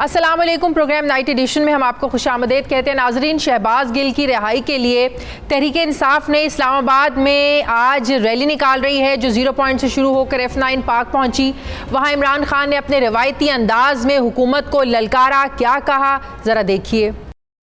अस्सलाम वालेकुम। Programme night addition में हम आपको खुशामदीद कहते हैं। नाजरीन, शहबाज गिल की रिहाई के लिए तहरीक इंसाफ ने इस्लामाबाद में आज रैली निकाल रही है जो 0 पॉइंट से शुरू होकर F9 पार्क पहुंची। वहां इमरान खान ने अपने रवायती अंदाज में हुकूमत को ललकारा। क्या कहा, जरा देखिए।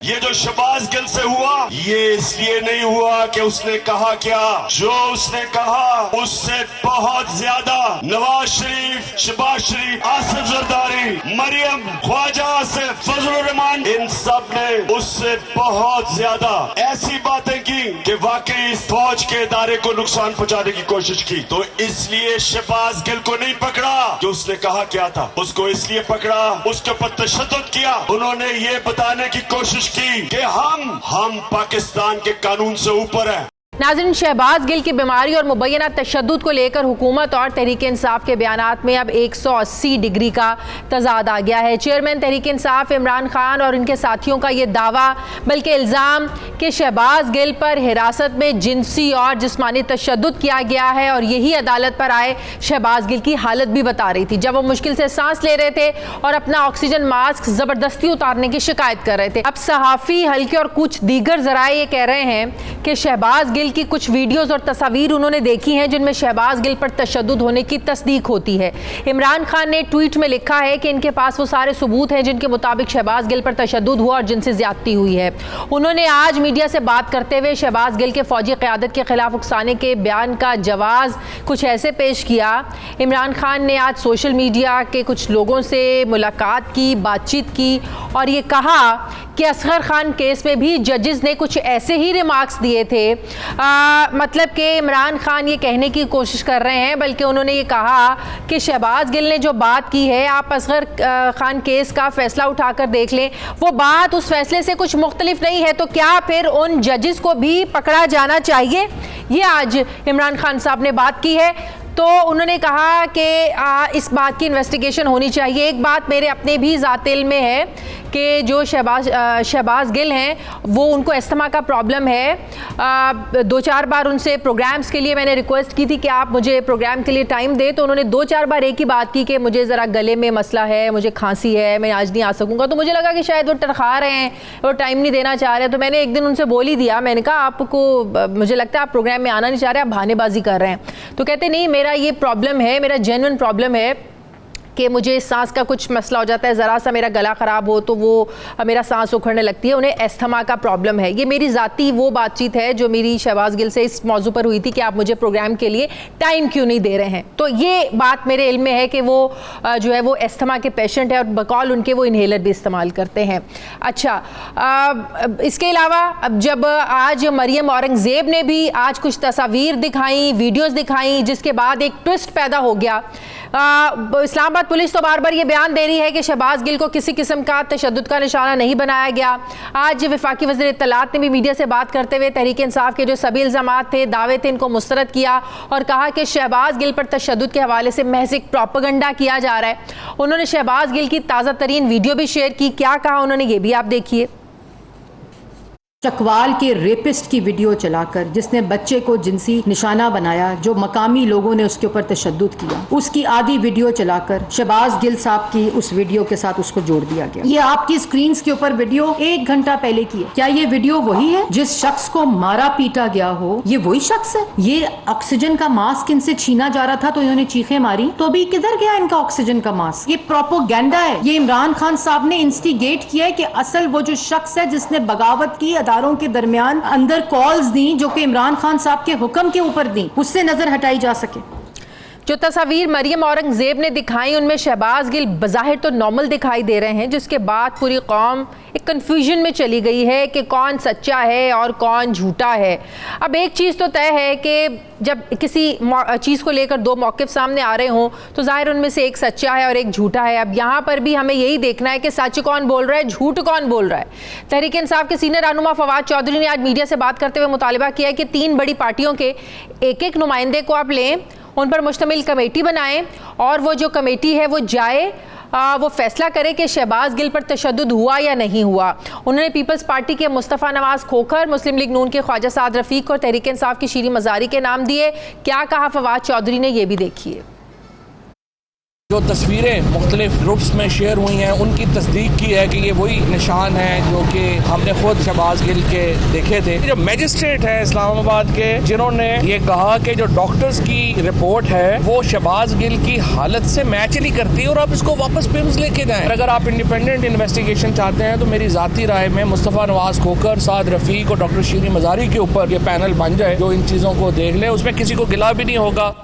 ये जो शहबाज गिल से हुआ, ये इसलिए नहीं हुआ कि उसने कहा क्या, जो उसने कहा उससे बहुत ज्यादा नवाज शरीफ, शहबाज शरीफ, आसिफ जरदारी, मरियम, ख्वाजा आसिफ, फजलुर रहमान, इन सब ने उससे बहुत ज्यादा ऐसी बातें की कि वाकई इस फौज के इदारे को नुकसान पहुंचाने की कोशिश की। तो इसलिए शहबाज गिल को नहीं पकड़ा कि उसने कहा क्या था, उसको इसलिए पकड़ा, उसके ऊपर तशद्दुद किया। उन्होंने ये बताने की कोशिश कि हम पाकिस्तान के कानून से ऊपर हैं। नाज़रीन, शहबाज गिल की बीमारी और मुबैना तशद्दुद को लेकर हुकूमत और तहरीक इंसाफ के बयानात में अब 180 डिग्री का तजाद आ गया है। चेयरमैन तहरीक इंसाफ इमरान खान और उनके साथियों का ये दावा, बल्कि इल्ज़ाम कि शहबाज गिल पर हिरासत में जिनसी और जिस्मानी तशद्दुद किया गया है और यही अदालत पर आए शहबाज गिल की हालत भी बता रही थी जब वो मुश्किल से सांस ले रहे थे और अपना ऑक्सीजन मास्क ज़बरदस्ती उतारने की शिकायत कर रहे थे। अब सहाफ़ी हल्के और कुछ दीगर ज़राए ये कह रहे हैं कि शहबाज गिल की कुछ वीडियोस और तस्वीर उन्होंने देखी हैं जिनमें शहबाज गिल पर तशद्दुद होने की तस्दीक होती है। इमरान खान ने ट्वीट में लिखा है कि इनके पास वो सारे सबूत हैं जिनके मुताबिक शहबाज गिल पर तशद्दुद हुआ और जिनसे ज्यादती हुई है। उन्होंने आज मीडिया से बात करते हुए शहबाज गिल के फौजी क़यादत के खिलाफ उकसाने के बयान का जवाब कुछ ऐसे पेश किया। इमरान खान ने आज सोशल मीडिया के कुछ लोगों से मुलाकात की, बातचीत की और ये कहा कि असगर खान केस में भी जजेस ने कुछ ऐसे ही रिमार्क्स दिए थे। मतलब कि इमरान खान ये कहने की कोशिश कर रहे हैं, बल्कि उन्होंने ये कहा कि शहबाज गिल ने जो बात की है, आप असगर खान केस का फैसला उठाकर देख लें, वो बात उस फैसले से कुछ मुख्तलिफ नहीं है। तो क्या फिर उन जजेस को भी पकड़ा जाना चाहिए? ये आज इमरान खान साहब ने बात की है। तो उन्होंने कहा कि इस बात की इन्वेस्टिगेशन होनी चाहिए। एक बात मेरे अपने भी ज़ात इल्म में है कि जो शहबाज गिल हैं वो उनको अस्थमा का प्रॉब्लम है। 2-4 बार उनसे प्रोग्राम्स के लिए मैंने रिक्वेस्ट की थी कि आप मुझे प्रोग्राम के लिए टाइम दें, तो उन्होंने 2-4 बार एक ही बात की कि मुझे ज़रा गले में मसला है, मुझे खांसी है, मैं आज नहीं आ सकूँगा। तो मुझे लगा कि शायद वो टरखा रहे हैं, वो टाइम नहीं देना चाह रहे हैं। तो मैंने एक दिन उनसे बोल ही दिया, मैंने कहा आपको, मुझे लगता है आप प्रोग्राम में आना नहीं चाह रहे, आप बहानेबाजी कर रहे हैं। तो कहते नहीं, मेरा ये प्रॉब्लम है, मेरा जेन्युइन प्रॉब्लम है कि मुझे सांस का कुछ मसला हो जाता है, ज़रा सा मेरा गला ख़राब हो तो वो मेरा सांस उखड़ने लगती है। उन्हें अस्थमा का प्रॉब्लम है। ये मेरी ज़ाती वो बातचीत है जो मेरी शहबाज गिल से इस मौजू पर हुई थी कि आप मुझे प्रोग्राम के लिए टाइम क्यों नहीं दे रहे हैं। तो ये बात मेरे इल्म में है कि वो जो है वो अस्थमा के पेशेंट है और बकौल उनके वो इन्हेलर भी इस्तेमाल करते हैं। अच्छा, इसके अलावा अब जब आज मरियम औरंगज़ेब ने भी आज कुछ तस्वीर दिखाई, वीडियोज़ दिखाई, जिसके बाद एक ट्विस्ट पैदा हो गया। इस्लामाबाद पुलिस तो बार बार ये बयान दे रही है कि शहबाज गिल को किसी किस्म का तशद्दुद का निशाना नहीं बनाया गया। आज वफाकी वज़ीर इत्तलात ने भी मीडिया से बात करते हुए तहरीक इंसाफ के जो सभी इल्ज़ामात थे, दावे थे, इनको मुस्तरद किया और कहा कि शहबाज गिल पर तशद्दुद के हवाले से महज एक प्रोपेगेंडा किया जा रहा है। उन्होंने शहबाज गिल की ताज़ा तरीन वीडियो भी शेयर की। क्या कहा उन्होंने, ये भी आप देखिए। चकवाल के रेपिस्ट की वीडियो चलाकर जिसने बच्चे को जिनसी निशाना बनाया, जो मकामी लोगों ने उसके ऊपर तशद्दुद किया, उसकी आधी वीडियो चलाकर शहबाज गिल साहब की उस वीडियो के साथ उसको जोड़ दिया गया। ये आपकी स्क्रीन के ऊपर वीडियो 1 घंटा पहले की है। क्या ये वीडियो वही है जिस शख्स को मारा पीटा गया हो? ये वही शख्स है। ये ऑक्सीजन का मास्क इनसे छीना जा रहा था तो इन्होंने चीखें मारी, तो अभी किधर गया इनका ऑक्सीजन का मास्क? ये प्रोपेगेंडा है। ये इमरान खान साहब ने इंस्टिगेट किया है कि असल वो जो शख्स है जिसने बगावत की, के दरमियान अंदर कॉल्स दी जो कि इमरान खान साहब के हुक्म के ऊपर दी, उससे नजर हटाई जा सके। जो तस्वीर मरियम औरंगज़ेब ने दिखाई उनमें शहबाज गिल बज़ाहिर तो नॉर्मल दिखाई दे रहे हैं, जिसके बाद पूरी कौम एक कन्फ्यूजन में चली गई है कि कौन सच्चा है और कौन झूठा है। अब एक चीज़ तो तय है कि जब किसी चीज़ को लेकर 2 मौक़िफ़ सामने आ रहे हों तो ज़ाहिर उनमें से एक सच्चा है और एक झूठा है। अब यहाँ पर भी हमें यही देखना है कि सच कौन बोल रहा है, झूठ कौन बोल रहा है। तहरीक इंसाफ के सीनियर रहनुमा फवाद चौधरी ने आज मीडिया से बात करते हुए मुतालबा किया है कि 3 बड़ी पार्टियों के एक नुमाइंदे को आप लें, उन पर मुश्तमिल कमेटी बनाएं और वो जो कमेटी है वो जाए, वो फैसला करे कि शहबाज गिल पर तशद्दुद हुआ या नहीं हुआ। उन्होंने पीपल्स पार्टी के मुस्तफ़ा नवाज़ खोखर, मुस्लिम लीग नून के ख्वाजा साद रफ़ीक और तहरीक इंसाफ की शीरी मज़ारी के नाम दिए। क्या कहा फवाद चौधरी ने, ये भी देखिए। जो तस्वीरें मुख्तलिफ ग्रुप्स में शेयर हुई हैं उनकी तस्दीक की है कि ये वही निशान हैं जो कि हमने खुद शहबाज गिल के देखे थे। जो मैजिस्ट्रेट है इस्लामाबाद के, जिन्होंने ये कहा कि जो डॉक्टर्स की रिपोर्ट है वो शहबाज गिल की हालत से मैच नहीं करती और आप इसको वापस पिम्स लेके जाएं। अगर आप इंडिपेंडेंट इन्वेस्टिगेशन चाहते हैं तो मेरी ज़ाती राय में मुस्तफ़ा नवाज खोकर, साद रफ़ीक और डॉक्टर शीरी मज़ारी के ऊपर ये पैनल बन जाए जो इन चीज़ों को देख ले, उसमें किसी को गिला भी नहीं होगा।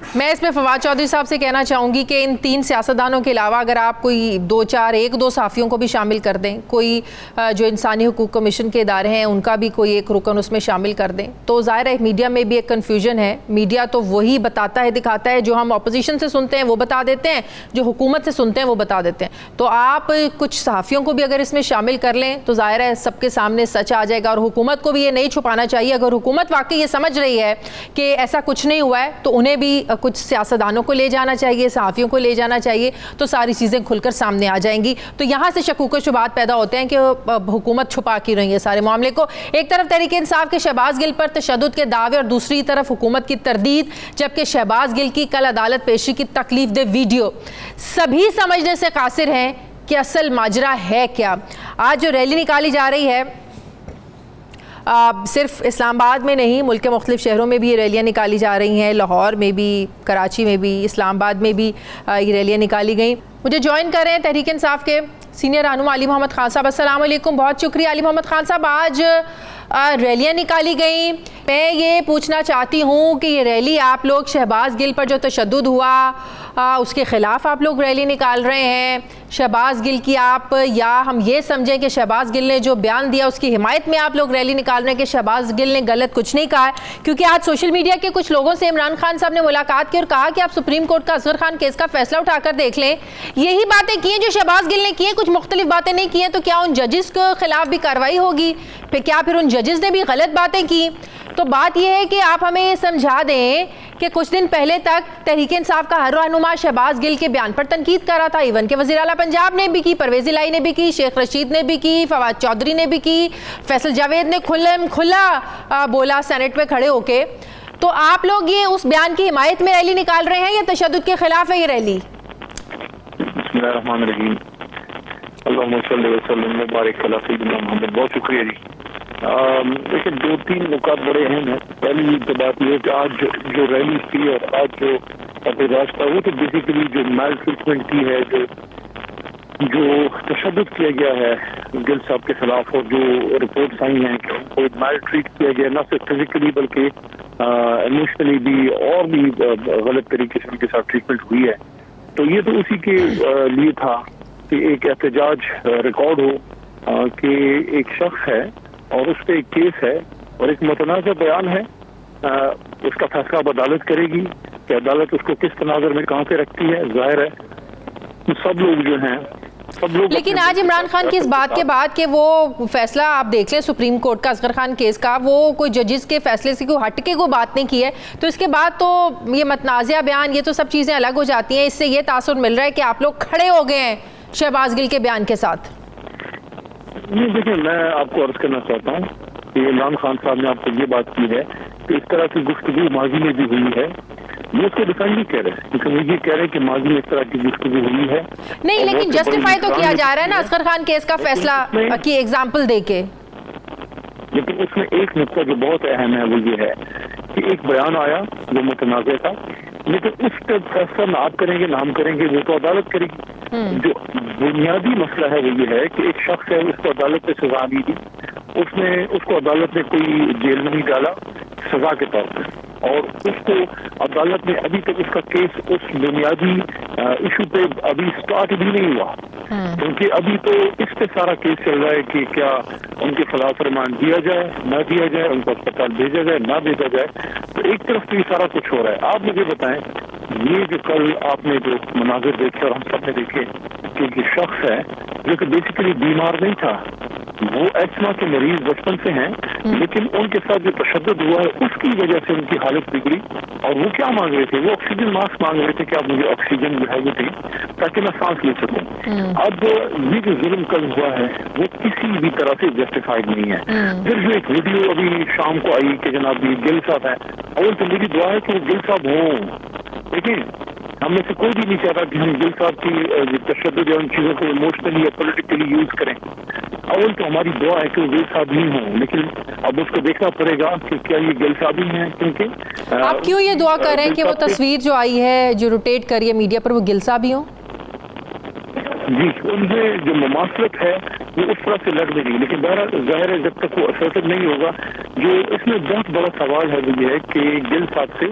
मैं इसमें फवाद चौधरी साहब से कहना चाहूँगी कि इन 3 सियासतदानों के अलावा अगर आप कोई 1-2 सहाफ़ियों को भी शामिल कर दें, कोई जो इंसानी हुकूक कमीशन के इदारे हैं उनका भी कोई एक रुकन उसमें शामिल कर दें, तो ज़ाहिर है मीडिया में भी एक कन्फ्यूजन है। मीडिया तो वही बताता है, दिखाता है, जो हम अपोजिशन से सुनते हैं वो बता देते हैं, जो हुकूमत से सुनते हैं वो बता देते हैं। तो आप कुछ सहाफ़ियों को भी अगर इसमें शामिल कर लें तो ज़ाहिर है सबके सामने सच आ जाएगा। और हुकूमत को भी ये नहीं छुपाना चाहिए। अगर हुकूमत वाकई ये समझ रही है कि ऐसा कुछ नहीं हुआ है तो उन्हें भी कुछ सियासतदानों को ले जाना चाहिए, सहाफ़ियों को ले जाना चाहिए, तो सारी चीज़ें खुलकर सामने आ जाएंगी। तो यहाँ से शकूक व शुबात पैदा होते हैं कि हुकूमत छुपा क्यों रही है सारे मामले को। एक तरफ तहरीक इंसाफ के शहबाज गिल पर तशद्दुद के दावे और दूसरी तरफ हुकूमत की तरदीद, जबकि शहबाज गिल की कल अदालत पेशी की तकलीफ दे वीडियो सभी समझने से कासिर हैं कि असल माजरा है क्या। आज जो रैली निकाली जा रही है सिर्फ इस्लामाबाद में नहीं, मुल्क के मुख्तलिफ शहरों में भी ये रैलियाँ निकाली जा रही हैं। लाहौर में भी, कराची में भी, इस्लामाबाद में भी ये रैलियाँ निकाली गई। मुझे ज्वाइन कर रहे हैं तहरीक इंसाफ के सीनियर रहनुमा अली मोहम्मद खान साहब। अस्सलाम वालेकुम, बहुत शुक्रिया अली मोहम्मद खान साहब। आज रैलियाँ निकाली गई, मैं ये पूछना चाहती हूँ कि ये रैली आप लोग शहबाज गिल पर जो तशद्दुद हुआ उसके ख़िलाफ़ आप लोग रैली निकाल रहे हैं, शहबाज गिल की आप, या हम ये समझें कि शहबाज गिल ने जो बयान दिया उसकी हिमायत में आप लोग रैली निकाल रहे हैं कि शहबाज गिल ने गलत कुछ नहीं कहा है? क्योंकि आज सोशल मीडिया के कुछ लोगों से इमरान खान साहब ने मुलाकात की और कहा कि आप सुप्रीम कोर्ट का असगर खान केस का फैसला उठाकर देख लें। यही बातें की हैं जो शहबाज गिल ने की हैं, कुछ मुख्तलिफ बातें नहीं की हैं। तो क्या उन जजेस के खिलाफ भी कार्रवाई होगी? फिर क्या फिर उन जजेस ने भी गलत बातें की? तो बात यह है कि आप हमें ये समझा दें कि कुछ दिन पहले तक तहरीक इंसाफ का हर रहनुमा शहबाज गिल के बयान पर तनकीद कर रहा था। इवन के वज़ीर आला पंजाब ने भी की, परवेज़ इलाही ने भी की, शेख रशीद ने भी की, फवाद चौधरी ने भी की, फैसल जावेद ने खुला बोला सेनेट में खड़े होके। तो आप लोग ये उस बयान की हिमायत में रैली निकाल रहे हैं या तशद्दुद के खिलाफ है ये रैली? बिस्मिल्लाहिर्रहमानिर्रहीम, अल्लाहुम्मा सल्ली व सल्लिम मुबारक अला सय्यिदिना मुहम्मद। बहुत शुक्रिया जी। देखिए 2-3 नुकात बड़े अहम हैं। पहली तो बात यह है कि आज जो रैली थी और आज जो एहतजाज था वो तो बेसिकली जो मैल ट्रीटमेंट की है, जो तशद्दुद किया गया है गिल साहब के खिलाफ और जो रिपोर्ट्स आई हैं कि उनको मैल ट्रीट किया गया, न सिर्फ फिजिकली बल्कि इमोशनली भी और भी गलत तरीके से उनके साथ ट्रीटमेंट हुई है। तो ये तो उसी के लिए था कि एक एहतजाज रिकॉर्ड हो कि एक शख्स है और उस पर एक केस है और एक मुतनाज़ा बयान है। उसका फैसला अब अदालत करेगी कि अदालत उसको किस तनाज़ुर में कहाँ पे रखती है। जाहिर है सब लोग जो हैं सब लोग, लेकिन आज इमरान खान की इस बात के बाद कि वो फैसला आप देख लें सुप्रीम कोर्ट का असगर खान केस का, वो कोई जजेस के फैसले से कोई हटके कोई बात नहीं की है। तो इसके बाद तो ये मतनाज़ा बयान, ये तो सब चीज़ें अलग हो जाती हैं। इससे ये तासुर मिल रहा है कि आप लोग खड़े हो गए हैं शहबाज गिल के बयान के साथ। नहीं, देखिए मैं आपको अर्ज करना चाहता हूँ कि इमरान खान साहब ने आपको ये बात की है कि इस तरह की गुफ्तगू माजी में भी हुई है। ये उसको डिफेंड नहीं कह रहे, क्योंकि वो ये कह रहे हैं कि माजी में इस तरह की गुफ्तगू हुई है। नहीं, लेकिन जस्टिफाई तो किया जा रहा है ना असगर खान केस का फैसला की एग्जाम्पल देके। लेकिन उसमें एक नुकता जो बहुत अहम है वो ये है कि एक बयान आया जो मुतनाज़ा था, लेकिन उस पर फैसला ना आप करेंगे ना हम करेंगे, वो तो अदालत करेगी। जो बुनियादी मसला है वो ये है कि एक शख्स है, उसको अदालत ने सजा नहीं दी, उसको अदालत ने कोई जेल में नहीं डाला सजा के तौर पर, और उसको अदालत ने अभी तक उसका केस उस बुनियादी इशू पे अभी स्टार्ट भी नहीं हुआ, क्योंकि अभी तो इस पे सारा केस चल रहा है कि क्या उनके खिलाफ रिमांड दिया जाए ना दिया जाए, उनको अस्पताल भेजा जाए ना भेजा जाए। तो एक तरफ तो ये सारा कुछ हो रहा है। आप मुझे बताएं, ये जो कल आपने जो मनाजिर देखे और हम सब ने देखे कि शख्स है जो कि बेसिकली बीमार नहीं था, वो एस्मा के मरीज बचपन से हैं, लेकिन उनके साथ जो तशद्दुद हुआ है उसकी वजह से उनकी हालत बिगड़ी। और वो क्या मांग रहे थे? वो ऑक्सीजन मास्क मांग रहे थे कि आप मुझे ऑक्सीजन जो है वो दें ताकि मैं सांस ले सकूं। अब ये जो जुल्म कल हुआ है वो किसी भी तरह से जस्टिफाइड नहीं है। फिर जो एक वीडियो अभी शाम को आई कि जनाब गिल साहब है, और तो मेरी दुआ है कि वो गिल साहब हों। देखिए हम में से कोई भी नहीं चाहता कि हम गिल साहब की तशद्दुद या उन चीज़ों को इमोशनली या पॉलिटिकली यूज करें। अवल तो हमारी दुआ है कि वो गिल साहब ही हों, लेकिन अब उसको देखना पड़ेगा कि क्या ये गिल साहब ही हैं, क्योंकि आप क्यों ये दुआ कर रहे हैं कि वो तस्वीर जो आई है जो रोटेट कर रही है मीडिया पर वो गिल साहब ही हो? जी, उनमें जो मुमासलत है वो उस तरह से लग नहीं, लेकिन ज़ाहिर है जब तक वो असरसर नहीं होगा। जो इसमें बहुत बड़ा सवाल है वो ये है कि गिल साहब से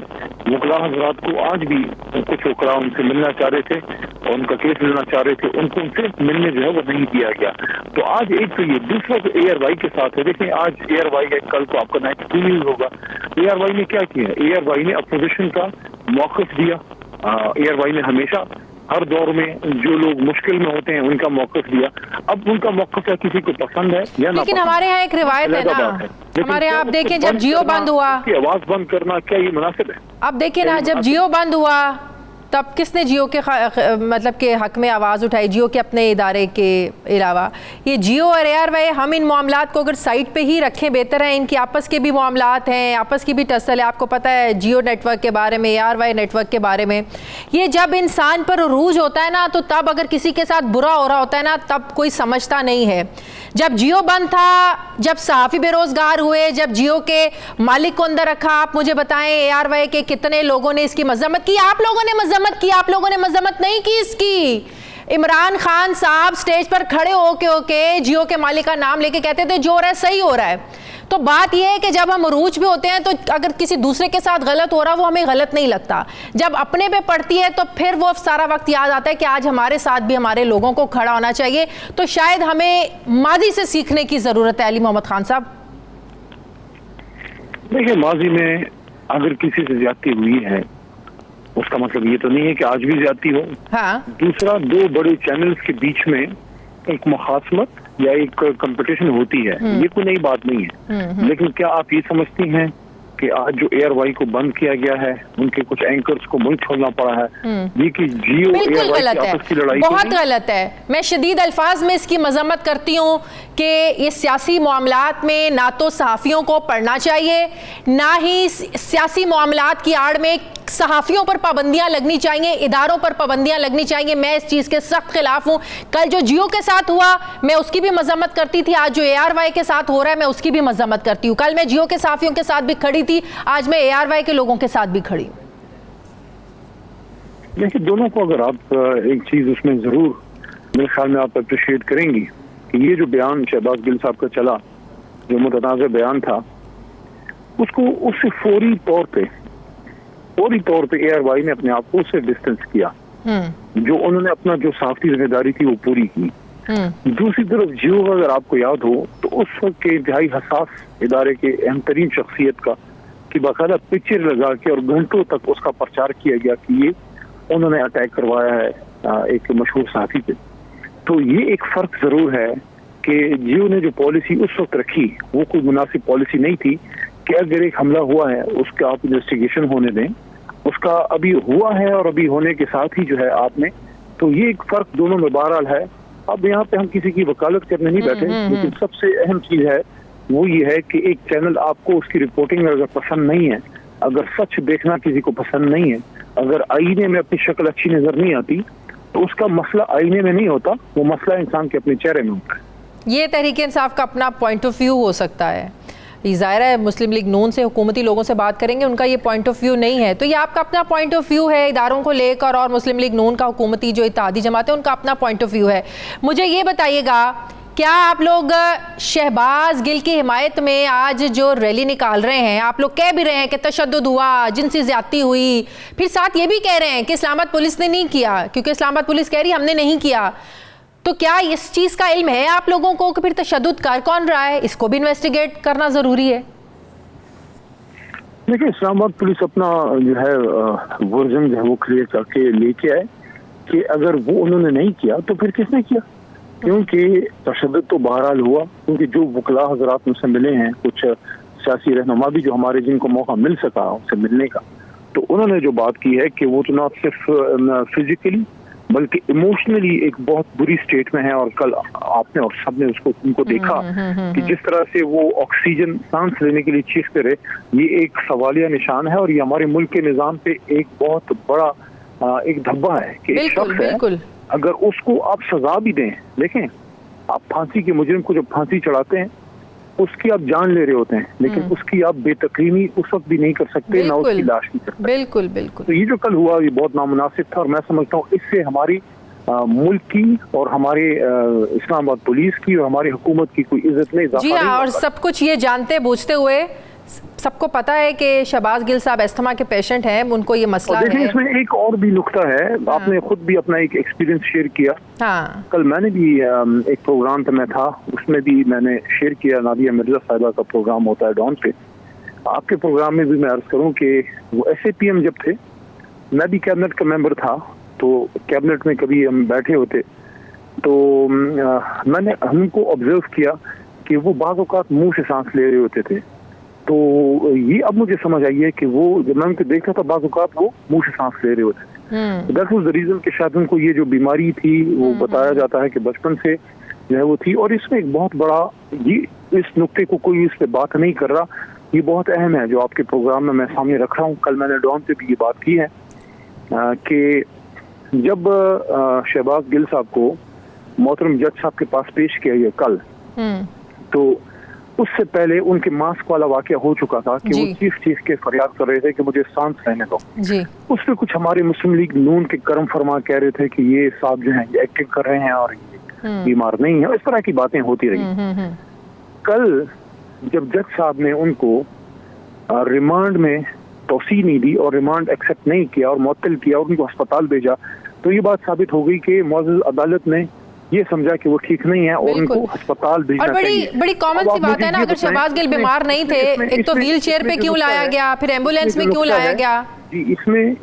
वकला हज़रात को आज भी कुछ वकला उनसे मिलना चाह रहे थे और उनका केस मिलना चाह रहे थे, उनको उनसे मिलने जो है वो नहीं दिया गया। तो आज एक तो ये, दूसरा तो ARY के साथ है। देखें आज ARY है, कल को आपका नाइट न्यूज़ होगा। ARY ने क्या किया? ARY ने अपोजिशन का मौक़िफ़ दिया। ARY ने हमेशा हर दौर में जो लोग मुश्किल में होते हैं उनका मौक़िफ़ दिया। अब उनका मौक़िफ़ किसी को पसंद है या ना, लेकिन हमारे यहाँ एक रिवायत है ना, हमारे यहाँ आप देखें जब जियो बंद हुआ, आवाज बंद करना क्या ये मुनासिब है? अब देखिए ना, जब जियो बंद हुआ तब किसने जियो के मतलब के हक में आवाज़ उठाई? जियो के अपने इदारे के अलावा ये जियो और ARY, हम इन मामलात को अगर साइड पे ही रखें बेहतर है। इनकी आपस के भी मामलात हैं, आपस की भी टसल है। आपको पता है जियो नेटवर्क के बारे में, ARY नेटवर्क के बारे में। ये जब इंसान पर उरूज होता है ना, तो तब अगर किसी के साथ बुरा हो रहा होता है ना, तब कोई समझता नहीं है। जब जियो बंद था, जब सहाफ़ी बेरोज़गार हुए, जब जियो के मालिक को अंदर रखा, आप मुझे बताएं ARY के कितने लोगों ने इसकी मजम्मत की? आप लोगों ने मजम्मत की, आप लोगों ने मजम्मत नहीं की इसकी। इमरान खान साहब स्टेज पर खड़े होके जियो के मालिक का नाम लेके कहते थे जो हो रहा है सही हो रहा है। तो बात यह है कि जब हम उरूज पे होते हैं तो अगर किसी दूसरे के साथ गलत हो रहा वो हमें गलत नहीं लगता, जब अपने पे पड़ती है तो फिर वो सारा वक्त याद आता है कि आज हमारे साथ भी हमारे लोगों को खड़ा होना चाहिए। तो शायद हमें माजी से सीखने की जरूरत है। अली मोहम्मद खान साहब, देखिए माजी में अगर किसी से ज्यादती हुई है उसका मतलब ये तो नहीं है कि आज भी ज्यादती हो। हाँ। दूसरा, दो बड़े चैनल्स के बीच में एक मुखासमत या एक कंपटीशन होती है, ये कोई नई बात नहीं है। लेकिन क्या आप ये समझती हैं कि आज जो ARY को बंद किया गया है, उनके कुछ एंकर्स को मुल्क छोड़ना पड़ा है, ये कि जियो बिल्कुल ARY गलत की आपस की लड़ाई है, बहुत गलत है। मैं शदीद अल्फाज में इसकी मजम्मत करती हूँ कि ये सियासी मामलात में ना तो सहाफ़ियों को पढ़ना चाहिए, ना ही सियासी मामलात की आड़ में सहाफ़ियों पर पाबंदियां लगनी चाहिए, इदारों पर पाबंदियां लगनी चाहिए। मैं इस चीज़ के सख्त खिलाफ हूँ। कल जो जियो के साथ हुआ मैं उसकी भी मजम्मत करती थी, आज जो ARY के साथ हो रहा है मैं उसकी भी मजम्मत करती हूँ। कल मैं जियो के सहाफ़ियों के साथ भी खड़ी थी, आज मैं ARY के लोगों के साथ भी खड़ी हूँ। देखिए दोनों को अगर आप एक चीज़ उसमें ज़रूर मेरे ख्याल में आप अप्रिशिएट करेंगी कि ये जो बयान शहबाज गिल साहब का चला, जो मुतनाज़ बयान था, उसको उससे फौरी तौर पे ARY ने अपने आप को उससे डिस्टेंस किया। जो उन्होंने अपना जो साफ़ी जिम्मेदारी थी वो पूरी की। दूसरी तरफ जियो अगर आपको याद हो तो उस वक्त के इंतहाई हसास इदारे के अहम तरीन शख्सियत का कि बाकायदा पिक्चर लगा के और घंटों तक उसका प्रचार किया गया कि ये उन्होंने अटैक करवाया है एक मशहूर साथी पे। तो ये एक फर्क जरूर है कि जियो ने जो पॉलिसी उस वक्त रखी वो कोई मुनासिब पॉलिसी नहीं थी कि अगर एक हमला हुआ है उसका आप इन्वेस्टिगेशन होने दें। उसका अभी हुआ है और अभी होने के साथ ही जो है आपने, तो ये एक फर्क दोनों में बहरहाल है। अब यहाँ पे हम किसी की वकालत करने नहीं बैठे, लेकिन सबसे अहम चीज है वो ये है कि एक चैनल आपको उसकी रिपोर्टिंग अगर पसंद नहीं है, अगर सच देखना किसी को पसंद नहीं है, अगर आईने में अपनी शक्ल अच्छी नजर नहीं आती, तो उसका मसला आईने में नहीं होता, वो मसला इंसान के अपने चेहरे में होता है। ये तहरीक इंसाफ का अपना पॉइंट ऑफ व्यू हो सकता है। ज़ाहिर है मुस्लिम लीग नून से हुकूमती लोगों से बात करेंगे, उनका ये पॉइंट ऑफ व्यू नहीं है, तो ये आपका अपना पॉइंट ऑफ व्यू है इदारों को लेकर, और मुस्लिम लीग नून का हुकूमती जो इत्तेहादी जमात है उनका अपना पॉइंट ऑफ व्यू है। मुझे ये बताइएगा, क्या आप लोग शहबाज गिल की हिमायत में आज जो रैली निकाल रहे हैं, आप लोग कह भी रहे हैं कि तशद्दुद हुआ, जिनसी ज्यादती हुई, फिर साथ ये भी कह रहे हैं कि इस्लामाबाद पुलिस ने नहीं किया, क्योंकि इस्लामाबाद पुलिस कह रही हमने नहीं किया, तो क्या इस चीज़ का इल्म है आप लोगों को कि फिर तशद्दुद कर कौन रहा है? इसको भी इन्वेस्टिगेट करना ज़रूरी है। देखिए इस्लामाबाद पुलिस अपना जो है वर्जन जो है वो क्लियर करके लेके आए कि अगर वो उन्होंने नहीं किया तो फिर किसने किया, क्योंकि तशद्दुद तो बहरहाल हुआ, क्योंकि जो वकला हजरात मुझसे मिले हैं, कुछ सियासी रहनुमा भी जो हमारे जिनको मौका मिल सका उनसे मिलने का, तो उन्होंने जो बात की है कि वो तो ना सिर्फ फिजिकली बल्कि इमोशनली एक बहुत बुरी स्टेट में है। और कल आपने और सबने उनको देखा कि जिस तरह से वो ऑक्सीजन सांस लेने के लिए चीखते रहे, ये एक सवालिया निशान है और ये हमारे मुल्क के निज़ाम पे एक बहुत बड़ा एक धब्बा है कि एक बिल्कुल शख्स है, बिल्कुल अगर उसको आप सजा भी दें, देखें आप फांसी के मुजरिम को जब फांसी चढ़ाते हैं उसकी आप जान ले रहे होते हैं, लेकिन उसकी आप बेतकरीमी उस वक्त भी नहीं कर सकते, ना उसकी लाश नहीं कर सकते। बिल्कुल बिल्कुल। तो ये जो कल हुआ ये बहुत नामुनासिब था और मैं समझता हूँ इससे हमारी मुल्क की और हमारे इस्लामाबाद पुलिस की और हमारी हुकूमत की कोई इज्जत में इजाफा जी नहीं हाँ, और होता। सब कुछ ये जानते बूझते हुए सबको पता है कि शहबाज गिल साहब अस्थमा के पेशेंट हैं, उनको ये मसला और देखिए है। इसमें एक और भी नुक्ता है, आपने खुद भी अपना एक एक्सपीरियंस शेयर किया। हाँ कल मैंने भी एक प्रोग्राम पे मैं था, उसमें भी मैंने शेयर किया, नादिया मिर्जा साहिबा का प्रोग्राम होता है डॉन पे। आपके प्रोग्राम में भी मैं अर्ज करूं कि वो SAPM जब थे, मैं भी कैबिनेट का मेंबर था, तो कैबिनेट में कभी हम बैठे होते तो मैंने हमको ऑब्जर्व किया कि वो बाज़ औक़ात मुंह से सांस ले रहे होते थे। तो ये अब मुझे समझ आई है कि वो जब मैं उनको देखा था बाज़ औक़ात वो मुंह से सांस ले रहे होते थे। दैट वाज द रीजन कि शायद उनको ये जो बीमारी थी वो बताया जाता है कि बचपन से जो है वो थी। और इसमें एक बहुत बड़ा ये इस नुक्ते को कोई इस पे बात नहीं कर रहा, ये बहुत अहम है जो आपके प्रोग्राम में मैं सामने रख रहा हूँ। कल मैंने डॉन पे भी ये बात की है कि जब शहबाज गिल साहब को मोहतरम जज साहब के पास पेश किया गया कल, तो उससे पहले उनके मास्क वाला वाकया हो चुका था कि वो चीफ के फरियाद कर रहे थे कि मुझे सांस लेने दो। उस पर कुछ हमारे मुस्लिम लीग नून के करम फरमा कह रहे थे कि ये साहब जो हैं ये एक्टिंग कर रहे हैं और ये बीमार नहीं है, इस तरह की बातें होती रही। कल जब जज साहब ने उनको रिमांड में तौसीह नहीं दी और रिमांड एक्सेप्ट नहीं किया और मुअत्तल किया और उनको अस्पताल भेजा, तो ये बात साबित हो गई कि मुअज़्ज़ज़ अदालत ने ये समझा कि वो ठीक नहीं है और उनको अस्पताल भेजना चाहिए। और बड़ी कॉमन सी बात है ना, अगर शहबाज गिल बीमार नहीं थे, एक तो व्हील चेयर पे क्यों लाया गया, फिर एम्बुलेंस में क्यों लाया गया? जी,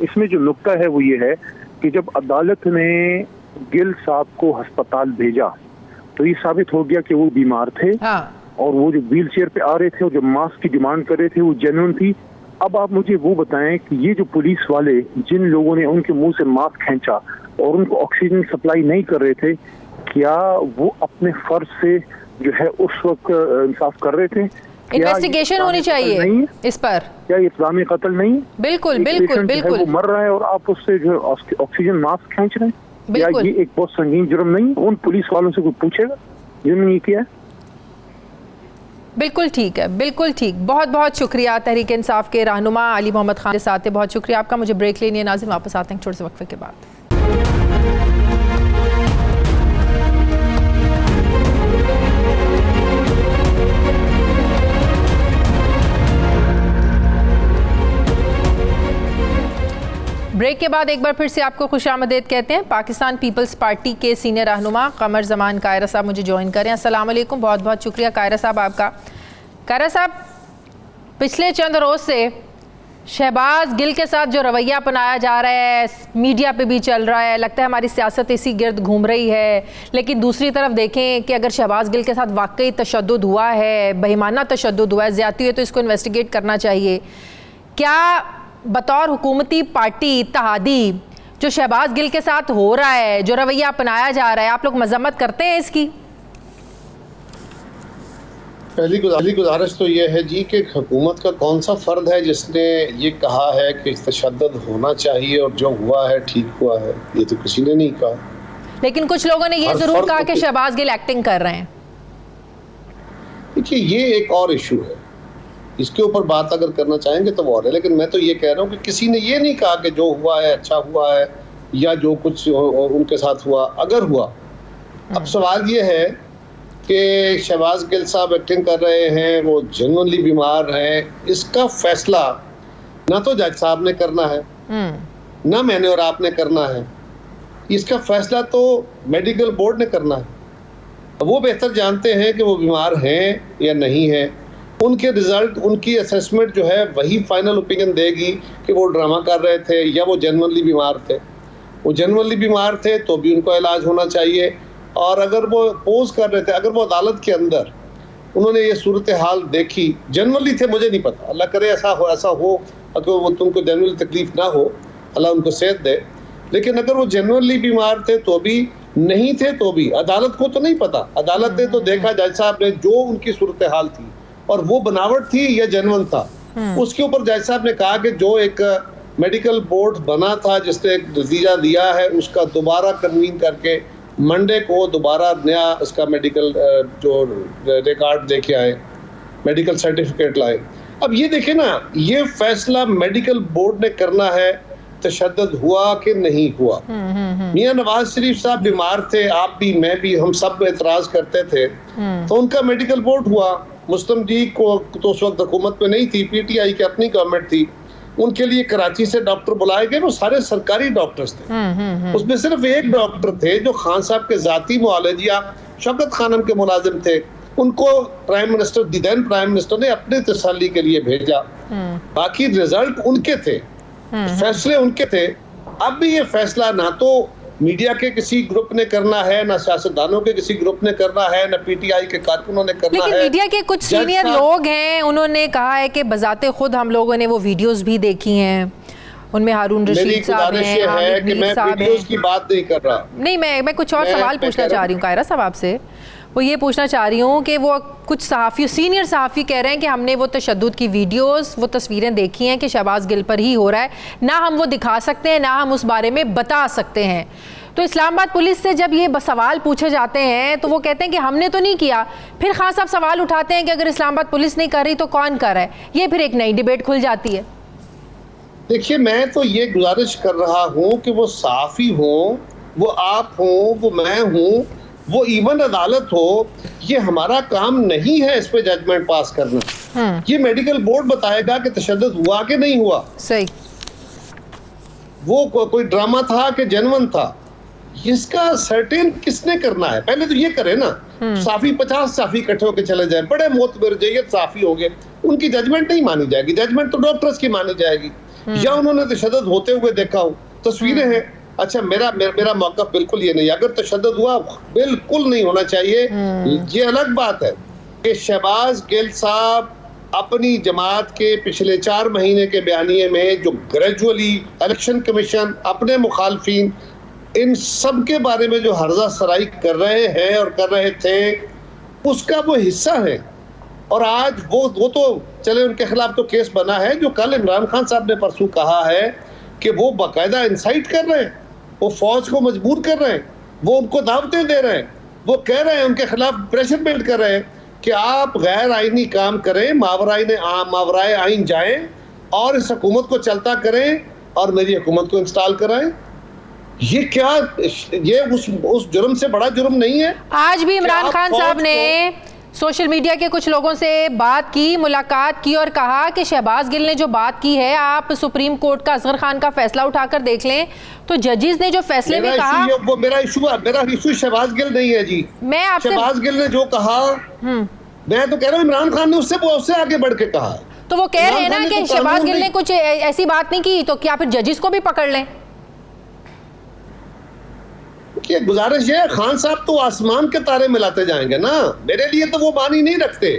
इसमें जो नुक्ता है वो ये है कि जब अदालत ने गिल साहब को अस्पताल भेजा तो ये साबित हो गया कि वो बीमार थे। और वो जो व्हील चेयर पे आ रहे थे और जो मास्क की डिमांड कर रहे थे वो जेन्युइन थी। अब आप मुझे वो बताएं कि ये जो पुलिस वाले जिन लोगों ने उनके मुंह से मास्क खींचा और उनको ऑक्सीजन सप्लाई नहीं कर रहे थे, क्या वो अपने फर्ज से जो है उस वक्त इंसाफ कर रहे थे? इन्वेस्टिगेशन होनी चाहिए इस पर। क्या ये इस्लामी कत्ल नहीं? बिल्कुल बिल्कुल बिल्कुल। वो मर रहा है और आप उससे जो ऑक्सीजन मास्क खींच रहे हैं, क्या ये एक बहुत संगीन जुर्म नहीं? उन पुलिस वालों से कोई पूछेगा जिन्होंने ये किया? बिल्कुल ठीक है, बिल्कुल ठीक। बहुत बहुत शुक्रिया तहरीक इंसाफ के रहनुमा अली मोहम्मद खान के साथ, बहुत शुक्रिया आपका। मुझे ब्रेक लेनी है नाज़िम, वापस आते हैं छोटे से वक्फे के बाद। ब्रेक के बाद एक बार फिर से आपको खुशामदीद कहते हैं। पाकिस्तान पीपल्स पार्टी के सीनियर रहनुमा कमर जमान कायरा साहब मुझे ज्वाइन करें। अस्सलाम वालेकुम, बहुत बहुत शुक्रिया कायरा साहब आपका। कायरा साहब, पिछले चंद रोज़ से शहबाज गिल के साथ जो रवैया अपनाया जा रहा है, मीडिया पे भी चल रहा है, लगता है हमारी सियासत इसी गिर्द घूम रही है। लेकिन दूसरी तरफ देखें कि अगर शहबाज गिल के साथ वाकई तशद्दुद हुआ है, बेईमाना तशद्दुद हुआ है, ज़्यादती हुई है, तो इसको इन्वेस्टिगेट करना चाहिए। क्या बतौर हुकूमती पार्टी इत्तेहादी जो शहबाज गिल के साथ हो रहा है, जो रवैया अपनाया जा रहा है, आप लोग मजम्मत करते हैं इसकी? पहली गुजारिश तो ये है जी कि हुकूमत का कौन सा फ़र्द है जिसने ये कहा है कि तशद्दुद होना चाहिए और जो हुआ है ठीक हुआ है? ये तो किसी ने नहीं कहा। लेकिन कुछ लोगों ने ये ज़रूर कहा कि शहबाज गिल एक्टिंग कर रहे हैं। देखिए, ये एक और इशू है, इसके ऊपर बात अगर करना चाहेंगे तो वो और है। लेकिन मैं तो ये कह रहा हूँ कि किसी ने ये नहीं कहा कि जो हुआ है अच्छा हुआ है या जो कुछ उनके साथ हुआ अगर हुआ। अब सवाल ये है कि शहबाज गिल साहब एक्टिंग कर रहे हैं, वो जेन्युइनली बीमार हैं, इसका फैसला ना तो जज साहब ने करना है ना मैंने और आपने करना है, इसका फैसला तो मेडिकल बोर्ड ने करना है। वो बेहतर जानते हैं कि वो बीमार हैं या नहीं हैं। उनके रिजल्ट, उनकी असेसमेंट जो है वही फाइनल ओपिनियन देगी कि वो ड्रामा कर रहे थे या वो जेन्युइनली बीमार थे। वो जेन्युइनली बीमार थे तो भी उनको इलाज होना चाहिए, और अगर वो पोज कर रहे थे, अगर वो अदालत के अंदर उन्होंने ये सूरत हाल देखी, जेन्युइनली थे, मुझे नहीं पता, अल्लाह करे ऐसा हो अगर वो तुमको जेन्युइनली तकलीफ ना हो, अल्लाह उनको सेहत दे। लेकिन अगर वो जेन्युइनली बीमार थे तो भी, नहीं थे तो भी, अदालत को तो नहीं पता। अदालत ने तो देखा, जज साहब ने जो उनकी सूरत हाल थी और वो बनावट थी या जेन्युइन था, उसके ऊपर जज साहब ने कहा कि जो एक मेडिकल बोर्ड बना था जिसने एक नतीजा दिया है, उसका दोबारा कन्वीन करके मंडे को दोबारा नया इसका मेडिकल जो रिकॉर्ड लेके आए, मेडिकल सर्टिफिकेट लाए। अब ये देखें ना, ये फैसला मेडिकल बोर्ड ने करना है तशद्दुद हुआ कि नहीं हुआ। मियां नवाज शरीफ साहब बीमार थे, आप भी, मैं भी, हम सब एतराज करते थे, तो उनका मेडिकल बोर्ड हुआ। मुस्लिम लीग को तो उस वक्त हुकूमत में नहीं थी, पीटीआई की अपनी गवर्नमेंट थी, उनके लिए कराची से डॉक्टर बुलाए गए, वो सारे सरकारी डॉक्टर्स थे। उसमें सिर्फ एक डॉक्टर थे जो खान साहब के जाती मुआलज या शौकत खानम के मुलाजिम थे, उनको प्राइम मिनिस्टर प्राइम मिनिस्टर ने अपने तसल्ली के लिए भेजा। बाकी रिजल्ट उनके थे, फैसले उनके थे। अब भी ये फैसला ना तो मीडिया के किसी ग्रुप ने करना है, ना सियासतदानों के किसी ग्रुप ने करना है, ना पीटीआई के कारकुनों ने करना है। लेकिन मीडिया के कुछ सीनियर लोग हैं, उन्होंने कहा है कि बजाते खुद हम लोगों ने वो वीडियोस भी देखी हैं, उनमें हारून रशीद साहब हैं, हामिद मीर साहब हैं। की बात नहीं कर रहा, नहीं, मैं कुछ और सवाल पूछना चाह रही हूँ कायरा साहब आपसे। वो ये पूछना चाह रही हूँ कि वो कुछ सहाफ़ी, सीनियर सहाफ़ी कह रहे हैं कि हमने वो तशद्दुद की वीडियोस, वो तस्वीरें देखी हैं कि शहबाज गिल पर ही हो रहा है, ना हम वो दिखा सकते हैं, ना हम उस बारे में बता सकते हैं। तो इस्लामाबाद पुलिस से जब ये सवाल पूछे जाते हैं तो वो कहते हैं कि हमने तो नहीं किया। फिर खान साहब सवाल उठाते हैं कि अगर इस्लामाबाद पुलिस नहीं कर रही तो कौन कर रहा है। ये फिर एक नई डिबेट खुल जाती है। देखिए, मैं तो ये गुजारिश कर रहा हूँ कि वो सहाफ़ी हों, वो आप हों, वो मैं हूँ, वो इवन अदालत हो, ये हमारा काम नहीं है इस पे जजमेंट पास करना। ये मेडिकल बोर्ड बताएगा कि तशद्दुद हुआ कि नहीं हुआ। सही। वो कोई ड्रामा था कि जेन्युइन था, इसका सर्टेन किसने करना है? पहले तो ये करे ना, साफी 50 साफी इकट्ठे होकर चले जाए, बड़े मोतबर जय्यद साफी हो गए, उनकी जजमेंट नहीं मानी जाएगी, जजमेंट तो डॉक्टर्स की मानी जाएगी। या उन्होंने तशद्दुद होते हुए देखा हो, तस्वीरें हैं। अच्छा, मेरा मौक़िफ़ बिल्कुल ये नहीं, अगर तशद्दुद हुआ बिल्कुल नहीं होना चाहिए। ये अलग बात है कि शहबाज गिल साहब अपनी जमात के पिछले 4 महीने के बयानिए में जो ग्रेजुअली इलेक्शन कमीशन, अपने मुखालफिन, इन सब के बारे में जो हर्जा सराई कर रहे हैं और कर रहे थे, उसका वो हिस्सा है। और आज वो तो चले, उनके खिलाफ तो केस बना है, जो कल इमरान खान साहब ने परसों कहा है कि वो बाकायदा इंसाइट कर रहे हैं, वो फौज को मजबूर कर रहे हैं, वो उनको दावतें दे रहे हैं, वो कह रहे हैं, उनके खिलाफ प्रेशर बिल्ड कर रहे हैं कि आप गैर आईनी काम करें, मावराए आइन जाएं और इस हुकूमत को चलता करें और मेरी हुकूमत को इंस्टॉल कराएं। ये क्या, ये उस जुर्म से बड़ा जुर्म नहीं है? आज भी इमरान खान साहब ने सोशल मीडिया के कुछ लोगों से बात की, मुलाकात की और कहा कि शहबाज गिल ने जो बात की है, आप सुप्रीम कोर्ट का असगर खान का फैसला उठाकर देख लें, तो जजेस ने जो फैसले में कहा, वो मेरा इशू शहबाज गिल नहीं है जी। मैं आपसे, शहबाज गिल ने जो कहा, मैं तो कह रहा हूँ इमरान खान ने उससे आगे बढ़ के कहा। तो वो कह रहे हैं ना कि शहबाज गिल ने कुछ ऐसी बात नहीं की, तो क्या फिर जजेस को भी पकड़ लें? कि गुजारिश है, खान साहब तो आसमान के तारे मिलाते जाएंगे ना, मेरे लिए तो वो मानी नहीं रखते।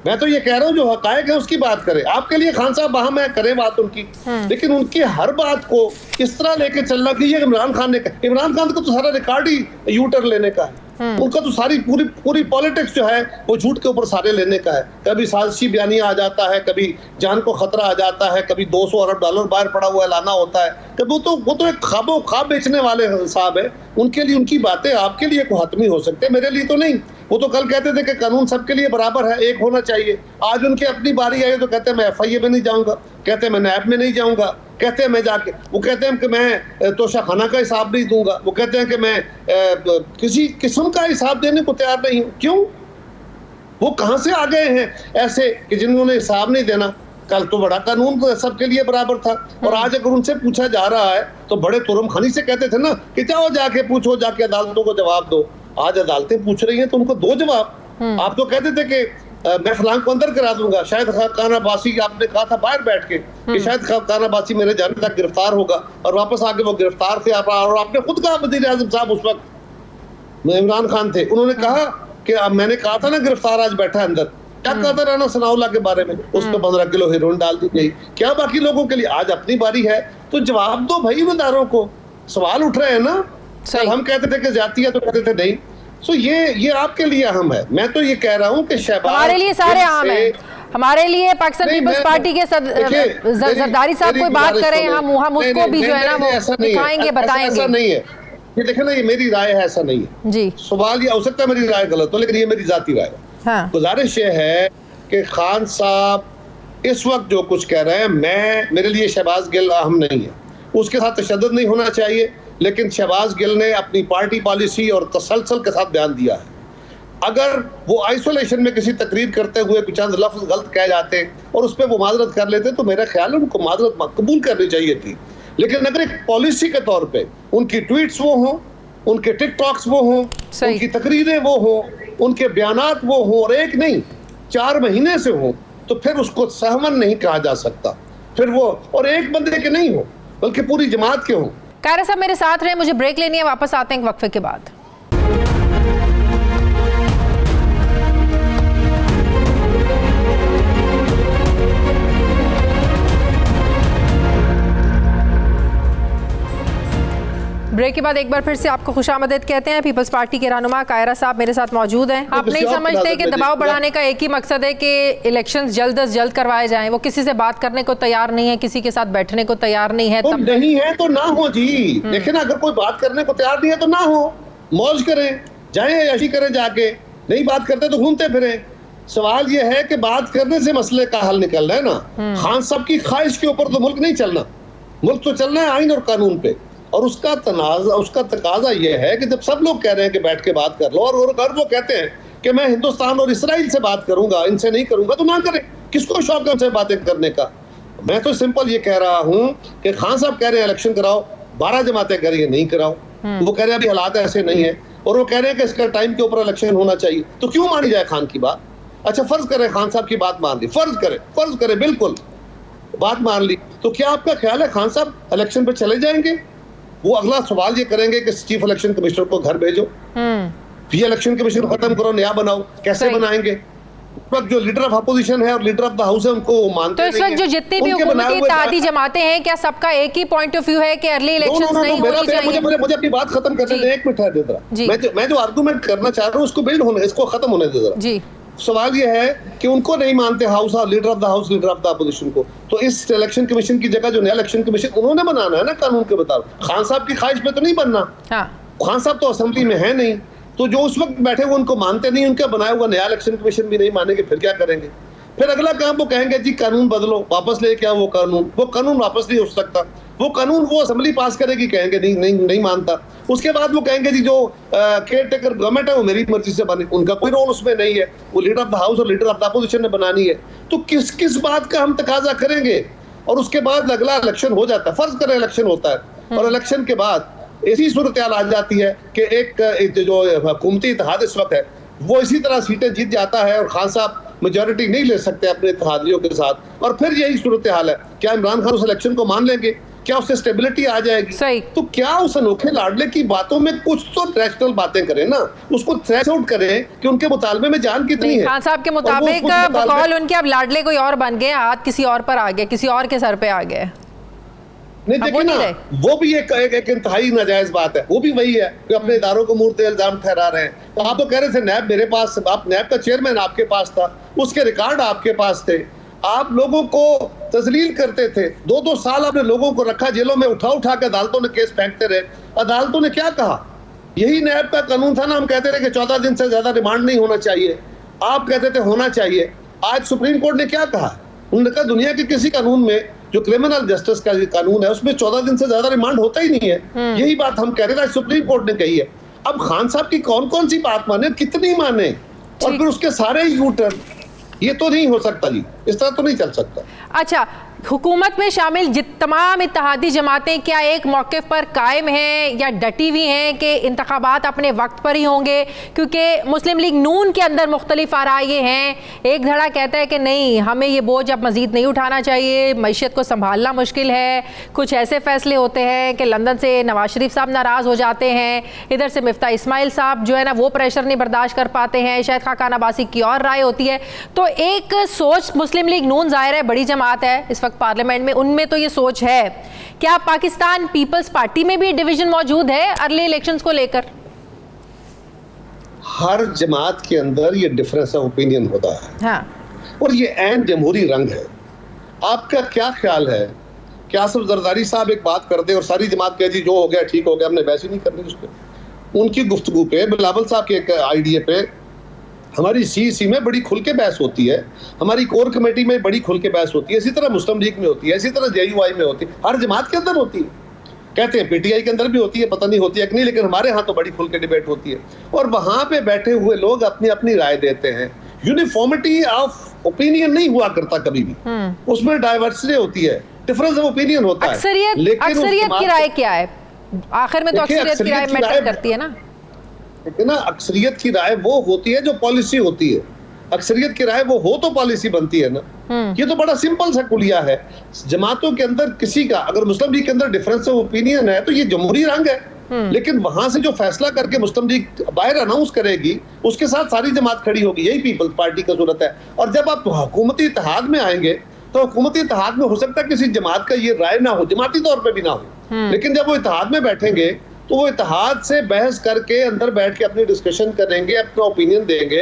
मैं तो ये कह रहा हूँ जो हकायक है उसकी बात करें। आपके लिए खान साहब वहां मैं करें बात उनकी, लेकिन उनकी हर बात को इस तरह लेके चलना कि ये इमरान खान का तो सारा रिकॉर्ड ही यूटर लेने का है। उनका तो सारी पूरी पॉलिटिक्स जो है वो झूठ के ऊपर सारे लेने का है। कभी साजिशी बयानिया आ जाता है, कभी जान को खतरा आ जाता है, कभी 200 अरब डॉलर बाहर पड़ा हुआ लाना होता है, कभी वो तो एक ख्वाब बेचने वाले साहब है। उनके लिए उनकी बातें आपके लिए को हतमी हो सकते हैं, मेरे लिए तो नहीं। वो तो कल कहते थे कि कानून सबके लिए बराबर है, एक होना चाहिए। आज उनकी अपनी बारी आई तो कहते हैं मैं FIA में नहीं जाऊंगा, कहते हैं मैं नैब में नहीं जाऊंगा, कहते हैं मैं जाके, वो कहते हैं कि मैं तोशाखाना का हिसाब नहीं दूंगा, वो कहते हैं कि मैं किसी किस्म का हिसाब देने को तैयार नहीं हूं। क्यों? वो कहां से आ गए हैं ऐसे कि जिन्होंने हिसाब नहीं देना? कल तो बड़ा कानून तो सबके लिए बराबर था, और आज अगर उनसे पूछा जा रहा है तो बड़े तुरम खानी से कहते थे ना कि जाओ जाके पूछो, जाके अदालतों को जवाब दो। आज अदालतें पूछ रही हैं तो उनको दो जवाब। आप तो कहते थे कि मैं फलां को अंदर करा दूंगा, शायद खान अब्बासी, आपने कहा था बाहर बैठ के कि शायद खान अब्बासी मेरे जाने तक गिरफ्तार होगा, और वापस आके वो गिरफ्तार थे। और आपने खुद कहा, वज़ीर आज़म साहब उस वक्त इमरान खान थे, उन्होंने कहा कि अब मैंने कहा था ना गिरफ्तार आज बैठा है अंदर, क्या कहता राना सनाउल्लाह के बारे में, उस पर 15 किलो हीरोइन डाल दी गई। क्या बाकी लोगों के लिए? आज अपनी बारी है तो जवाब दो भाई उम्मीदवारों को। सवाल उठ रहे हैं ना, हम कहते थे कि जाती है तो कहते थे नहीं। सो ये आपके लिए अहम है। मैं तो ये कह रहा हूँ कि शहबाज, हमारे लिए सारे अहम है, हमारे लिए पाकिस्तान पीपल्स पार्टी के जरदारी साहब कोई बात करें, हम उसको भी जो है ना वो दिखाएंगे, बताएंगे। ऐसा नहीं है, ये देखे ना, ये मेरी राय है, ऐसा नहीं है जी। सवाल ये हो सकता है मेरी राय गलत हो, लेकिन ये मेरी जाती राय है। हाँ। गुजारिश ये है कि खान साहब इस वक्त जो कुछ कह रहे हैं, मेरे लिए शहबाज गिल अहम नहीं है, उसके साथ तशद्दुद नहीं होना चाहिए, लेकिन शहबाज गिल ने अपनी पार्टी पॉलिसी और तसलसल के साथ बयान दिया है। अगर वो आइसोलेशन में किसी तकरीर करते हुए कुछ चंद लफ्ज गलत कह जाते और उस पर वो माजरत कर लेते तो मेरा ख्याल है उनको माजरत कबूल करनी चाहिए थी। लेकिन अगर एक पॉलिसी के तौर पे उनकी ट्वीट्स वो हों, उनके टिकटॉक्स वो हों, उनकी तकरीरें वो हों, उनके बयानात वो हों और एक नहीं 4 महीने से हों, तो फिर उसको सहमन नहीं कहा जा सकता। फिर वो और एक बंदे के नहीं हो बल्कि पूरी जमात के हों। कायरा साहब मेरे साथ रहे, मुझे ब्रेक लेनी है, वापस आते हैं एक वक्फे के बाद। ब्रेक के बाद एक बार फिर से आपको खुशामदीद कहते हैं। पीपल्स पार्टी के रहनुमा कायरा साहब मेरे साथ मौजूद हैं। आप नहीं समझते कि दबाव बढ़ाने का एक ही मकसद है कि इलेक्शंस जल्द अज जल्द करवाए जाएं? वो किसी से बात करने को तैयार नहीं है, किसी के साथ बैठने को तैयार नहीं है। तो नहीं है तो ना हो जी। देखिए ना, अगर कोई बात करने को तैयार नहीं है तो ना हो, मौज करें, जाएं ऐसी करें, जाके नहीं बात करते तो घूमते फिरें। सवाल ये है कि बात करने से मसले का हल निकलना है ना। खान साहब की ख्वाहिश के ऊपर तो मुल्क नहीं चलना, मुल्क तो चलना है आइन और कानून पे। और उसका तकाजा यह है कि जब सब लोग कह रहे हैं कि बैठ के बात कर लो और अगर वो कहते हैं कि मैं हिंदुस्तान और इसराइल से बात करूंगा, इनसे नहीं करूंगा, तो ना करें। किसको शौक है उनसे बातें करने का? मैं तो सिंपल ये कह रहा हूं कि खान साहब कह रहे हैं इलेक्शन कराओ, 12 जमातें कह रही है नहीं कराओ। वो कह रहे हैं अभी हालात ऐसे नहीं है, और वो कह रहे हैं कि इसका टाइम के ऊपर इलेक्शन होना चाहिए। तो क्यों मानी जाए खान की बात? अच्छा फर्ज करें खान साहब की बात मान ली, फर्ज करें बिल्कुल बात मान ली, तो क्या आपका ख्याल है खान साहब इलेक्शन पे चले जाएंगे? वो अगला सवाल ये करेंगे कि चीफ इलेक्शन कमिश्नर को घर भेजो, ये इलेक्शन कमीशन खत्म करो, नया बनाओ। कैसे बनाएंगे? इस वक्त जो लीडर ऑफ अपोजिशन है और लीडर ऑफ द हाउस है उनको मानते तो इस वक्त जो जितनी भी हुकूमती इत्तेहादी जमातें हैं, क्या सबका एक ही पॉइंट ऑफ व्यू है कि अर्ली इलेक्शंस नहीं होनी चाहिए? मुझे अपनी बात खत्म करने दे, 1 मिनट है दे जरा। मैं जो आर्गुमेंट करना चाह रहा हूँ उसको बिल्ड होने, इसको खत्म होने दे जरा जी। सवाल ये है कि उनको नहीं मानते house, leader of the house, leader of the opposition को, तो इस इलेक्शन कमीशन की जगह जो नया इलेक्शन कमीशन उन्होंने बनाना है ना कानून के मुताबिक। खान साहब की ख्वाहिश पे तो नहीं बनना। खान साहब तो असेंबली में है नहीं, तो जो उस वक्त बैठे हुए उनको मानते नहीं, उनका बनाया हुआ नया इलेक्शन कमीशन भी नहीं मानेंगे, फिर क्या करेंगे? फिर अगला काम वो कहेंगे जी कानून बदलो, वापस ले क्या वो कानून वापस नहीं हो सकता। वो कानून वो असेंबली पास करेगी, कहेंगे नहीं मानता। उसके बाद वो कहेंगे जी जो केयर टेकर गवर्नमेंट है वो मेरी मर्जी से बने, उनका कोई रोल उसमें नहीं है, वो लीडर ऑफ द हाउस और लीडर ऑफ द अपोजिशन ने बनानी है। तो किस बात का हम तकाजा करेंगे? और उसके बाद अगला इलेक्शन हो जाता है, फर्ज करें इलेक्शन होता है, और इलेक्शन के बाद ऐसी सूरत हाल आ जाती है कि एक जो हुकूमती इत्तेहाद इस वक्त है वो इसी तरह सीटें जीत जाता है और खान साहब मेजॉरिटी नहीं ले सकते अपने इत्तेहादियों के साथ, और फिर यही सूरत हाल है। क्या इमरान खान उस इलेक्शन को मान लेंगे? क्या उससे स्टेबिलिटी आ जाएगी? सही। तो क्या उस अनोखे लाडले की बातों में कुछ तो रैशनल बातें करें ना, उसको थ्रेश आउट करें कि उनके मुतालबे में जान कितनी है। खान साहब के मुताबिक बकौल उनके अब लाडले कोई और बन गए, हाथ किसी और पर आ गया, किसी और के सर पे आ गए। नहीं देखिए ना, वो भी एक इंतहाई नाजायज बात है। वो भी वही है कि अपने इदारों को मुर्दे इल्जाम ठहरा रहे हैं। तो आप तो कह रहे थे नैब मेरे पास, आप नैब का चेयरमैन आपके पास था, उसके रिकॉर्ड आपके पास थे, आप लोगों को तजलील करते थे। 2-2 साल आपने लोगों को रखा जेलों में, उठा के अदालतों ने केस फेंकते रहे। अदालतों ने क्या कहा? यही नैब का कानून था ना, हम कहते रहे कि 14 दिन से ज्यादा रिमांड नहीं होना चाहिए, आप कहते थे होना चाहिए। आज सुप्रीम कोर्ट ने क्या कहा? उन्होंने कहा दुनिया के किसी कानून में जो क्रिमिनल जस्टिस का कानून है उसमें 14 दिन से ज्यादा रिमांड होता ही नहीं है। यही बात हम कह रहे थे, सुप्रीम कोर्ट ने कही है। अब खान साहब की कौन कौन सी बात माने, कितनी माने, और फिर उसके सारे यू टर्न, ये तो नहीं हो सकता जी, इस तरह तो नहीं चल सकता। अच्छा, हुकूमत में शामिल तमाम इत्तेहादी जमातें क्या एक मौक़िफ़ पर कायम हैं या डटी हुई हैं कि इंतखाबात अपने वक्त पर ही होंगे? क्योंकि मुस्लिम लीग नून के अंदर मुख्तलिफ आराय हैं। एक धड़ा कहता है कि नहीं, हमें ये बोझ अब मज़ीद नहीं उठाना चाहिए, मईशत को संभालना मुश्किल है। कुछ ऐसे फैसले होते हैं कि लंदन से नवाज शरीफ साहब नाराज़ हो जाते हैं, इधर से मिफ्ता इस्माइल साहब जो है ना वो प्रेशर नहीं बर्दाश्त कर पाते हैं, शायद खाकान अब्बासी की और राय होती है। तो एक सोच मुस्लिम लीग नून ज़ाहिर है बड़ी जमात है इस वक्त पार्लियामेंट में, उनमें तो ये सोच है। क्या पाकिस्तान पीपल्स पार्टी में भी डिवीजन मौजूद है अर्ली इलेक्शंस को लेकर? हर जमात के अंदर ये डिफरेंस ऑफ ओपिनियन होता है। हाँ। और ये ऐन जमहूरी रंग है। आपका क्या ख्याल है कि आसिफ जरदारी साहब एक बात कर दे और सारी जमात कह दी जो हो गया ठीक हो गया, हमने बहस ही नहीं करनी उस पर। उनकी गुफ्तगू पे, बिलावल साहब के एक आइडिया पे हमारी सीईसी में बड़ी खुल के बहस होती है, हमारी कोर कमेटी में बड़ी खुल के बहस होती है, इसी तरह मुस्लिम लीग में होती है, इसी तरह जेयूआई में होती है, हर जमात के अंदर होती है। कहते हैं पीटीआई के अंदर भी होती है, पता नहीं होती है कि नहीं, लेकिन हमारे यहाँ तो बड़ी खुल के डिबेट होती है और वहां पे बैठे हुए लोग अपनी अपनी राय देते हैं। यूनिफॉर्मिटी ऑफ ओपिनियन नहीं हुआ करता कभी भी, उसमें डाइवर्सिटी होती है, डिफरेंस ऑफ ओपिनियन होता है। अक्सरियत की राय क्या है आखिर में? तो अक्सरियत की राय मैटर करती है ना। लेकिन अक्सरियत की राय वो होती है जो पॉलिसी होती है। अक्सरियत की राय वो हो तो पॉलिसी बनती है ना। ये तो बड़ा सिंपल सा कुलिया है। जमातों के अंदर किसी का, अगर मुस्लिम लीग के अंदर डिफरेंस ऑफ ओपिनियन है तो ये जमहूरी रंग है, लेकिन वहां से जो फैसला करके मुस्लिम लीग बाहर अनाउंस करेगी उसके साथ सारी जमात खड़ी होगी, यही पीपल्स पार्टी का सूरत है। और जब आप हुकूमती इत्तेहाद में आएंगे तो हुकूमती इत्तेहाद में हो सकता है किसी जमात का ये राय ना हो, जमाती तौर पर भी ना हो, लेकिन जब वो इत्तेहाद में बैठेंगे तो वो इत्तेहाद से बहस करके अंदर बैठ के अपनी डिस्कशन करेंगे, अपना ओपिनियन देंगे।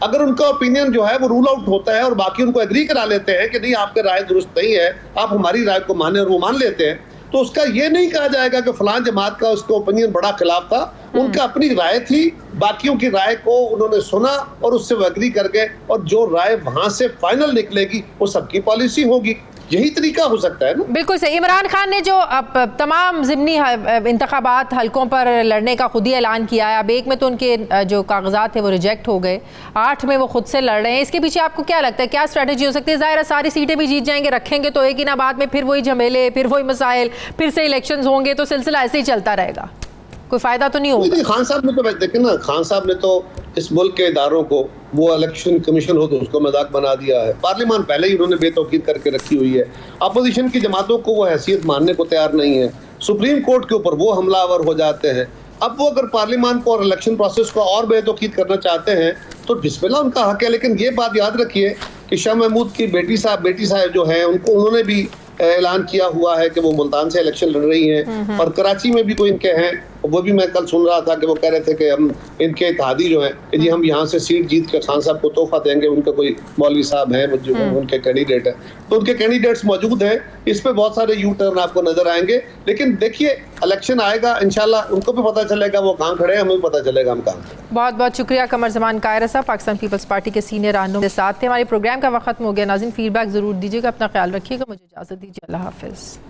अगर उनका ओपिनियन जो है वो रूल आउट होता है और बाकी उनको एग्री करा लेते हैं कि नहीं आपका राय दुरुस्त नहीं है, आप हमारी राय को माने, और वो मान लेते हैं, तो उसका ये नहीं कहा जाएगा कि फलां जमात का उसका ओपिनियन बड़ा खिलाफ था। उनका अपनी राय थी, बाकियों की राय को उन्होंने सुना और उससे वो एग्री कर गए, और जो राय वहां से फाइनल निकलेगी वो सबकी पॉलिसी होगी। यही तरीका हो सकता है ना। बिल्कुल सही। इमरान खान ने जो अब तमाम ज़िमनी इंतखाबात हलकों पर लड़ने का खुद ही ऐलान किया है, अब एक में तो उनके जो कागजात थे वो रिजेक्ट हो गए, 8 में वो खुद से लड़ रहे हैं। इसके पीछे आपको क्या लगता है, क्या स्ट्रेटजी हो सकती है? ज़ाहिर है सारी सीटें भी जीत जाएंगे, रखेंगे तो एक ही ना, बाद में फिर वही झमेले, फिर वही मसाइल, फिर से इलेक्शंस होंगे, तो सिलसिला ऐसे ही चलता रहेगा, कोई फायदा तो नहीं होगा। खान साहब ने तो देखे ना, खान साहब ने तो इस मुल्क के इदारों को, वो इलेक्शन कमीशन हो तो उसको मजाक बना दिया है, पार्लियामान पहले ही उन्होंने बेतौकीद करके रखी हुई है, अपोजिशन की जमातों को वो हैसियत मानने को तैयार नहीं है, सुप्रीम कोर्ट के ऊपर वो हमलावर हो जाते हैं। अब वो अगर पार्लियामान को और इलेक्शन प्रोसेस को और बेतौकीद करना चाहते हैं तो बिस्मिल्लाह, उनका हक है। लेकिन ये बात याद रखिए कि शाह महमूद की बेटी साहब जो है, उनको उन्होंने भी ऐलान किया हुआ है कि वो मुल्तान से इलेक्शन लड़ रही हैं, और कराची में भी कोई इनके हैं, वो भी मैं कल सुन रहा था कि वो कह रहे थे कि हम इनके इत्तेहादी जो हैं कि जी हम यहाँ से सीट जीत कर खान साहब को तोहफा देंगे। उनका कोई मौलवी साहब हैं जो उनके कैंडिडेट हैं, तो उनके कैंडिडेट्स मौजूद हैं। इस पे बहुत सारे यू टर्न आपको नजर आएंगे, लेकिन देखिए इलेक्शन आएगा, इंशाल्लाह उनको भी पता चलेगा वो कहाँ खड़े हैं, हमें भी पता चलेगा हम कहाँ खड़े हैं। बहुत बहुत शुक्रिया कमर जमान कायरा साहब, पाकिस्तान पीपल्स पार्टी के सीनियर रहनुमा के साथ थे। हमारे प्रोग्राम का वक्त खत्म हो गया। नाज़रीन फीडबैक जरूर दीजिएगा, अपना ख्याल रखिएगा, मुझे इजाज़त दीजिए, अल्लाह हाफिज़।